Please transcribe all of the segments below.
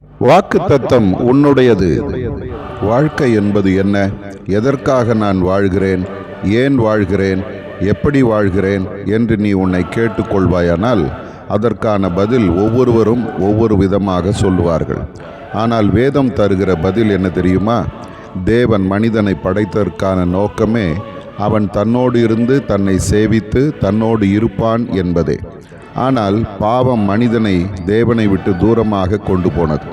வாக்குத்தத்தம் உன்னுடையது. வாழ்க்கை என்பது என்ன? எதற்காக நான் வாழ்கிறேன்? ஏன் வாழ்கிறேன்? எப்படி வாழ்கிறேன் என்று நீ உன்னை கேட்டுக்கொள்வாயானால் அதற்கான பதில் ஒவ்வொருவரும் ஒவ்வொரு விதமாக சொல்லுவார்கள். ஆனால் வேதம் தருகிற பதில் என்ன தெரியுமா? தேவன் மனிதனை படைத்ததற்கான நோக்கமே அவன் தன்னோடு இருந்து தன்னை சேவித்து தன்னோடு இருப்பான் என்பதே. ஆனால் பாவம் மனிதனை தேவனை விட்டு தூரமாக கொண்டு போனது.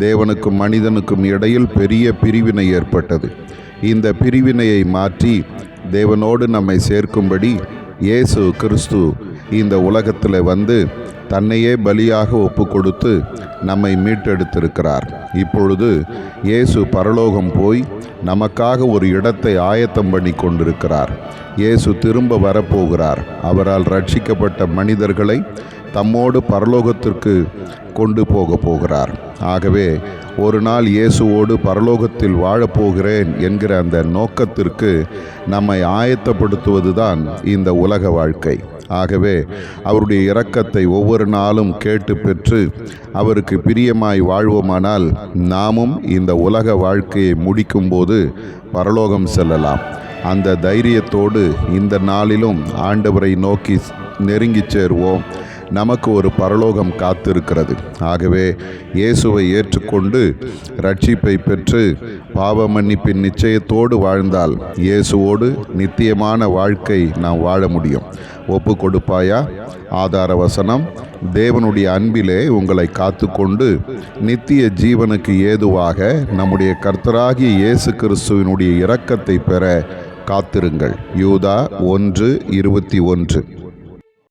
தேவனுக்கும் மனிதனுக்கும் இடையில் பெரிய பிரிவினை ஏற்பட்டது. இந்த பிரிவினையை மாற்றி தேவனோடு நம்மை சேர்க்கும்படி இயேசு கிறிஸ்து இந்த உலகத்தில் வந்து தன்னையே பலியாக ஒப்பு கொடுத்து நம்மை மீட்டெடுத்திருக்கிறார். இப்பொழுது இயேசு பரலோகம் போய் நமக்காக ஒரு இடத்தை ஆயத்தம் பண்ணி கொண்டிருக்கிறார். இயேசு திரும்ப வரப்போகிறார். அவரால் ரட்சிக்கப்பட்ட மனிதர்களை தம்மோடு பரலோகத்திற்கு கொண்டு போகிறார். ஆகவே ஒரு நாள் இயேசுவோடு பரலோகத்தில் வாழப்போகிறேன் என்கிற அந்த நோக்கத்திற்கு நம்மை ஆயத்தப்படுத்துவதுதான் இந்த உலக வாழ்க்கை. ஆகவே அவருடைய இரக்கத்தை ஒவ்வொரு நாளும் கேட்டு பெற்று அவருக்கு பிரியமாய் வாழ்வோமானால் நாமும் இந்த உலக வாழ்க்கையை முடிக்கும்போது பரலோகம் செல்லலாம். அந்த தைரியத்தோடு இந்த நாளிலும் ஆண்டவரை நோக்கி நெருங்கி சேருவோம். நமக்கு ஒரு பரலோகம் காத்திருக்கிறது. ஆகவே இயேசுவை ஏற்றுக்கொண்டு ரட்சிப்பை பெற்று பாவ மன்னிப்பின் நிச்சயத்தோடு வாழ்ந்தால் இயேசுவோடு நித்தியமான வாழ்க்கை நாம் வாழ முடியும். ஒப்பு கொடுப்பாயா? ஆதார வசனம்: தேவனுடைய அன்பிலே உங்களை காத்துக்கொண்டு நித்திய ஜீவனுக்கு ஏதுவாக நம்முடைய கர்த்தராகிய இயேசு கிறிஸ்துவினுடைய இரக்கத்தை பெற காத்திருங்கள். யூதா 1:21.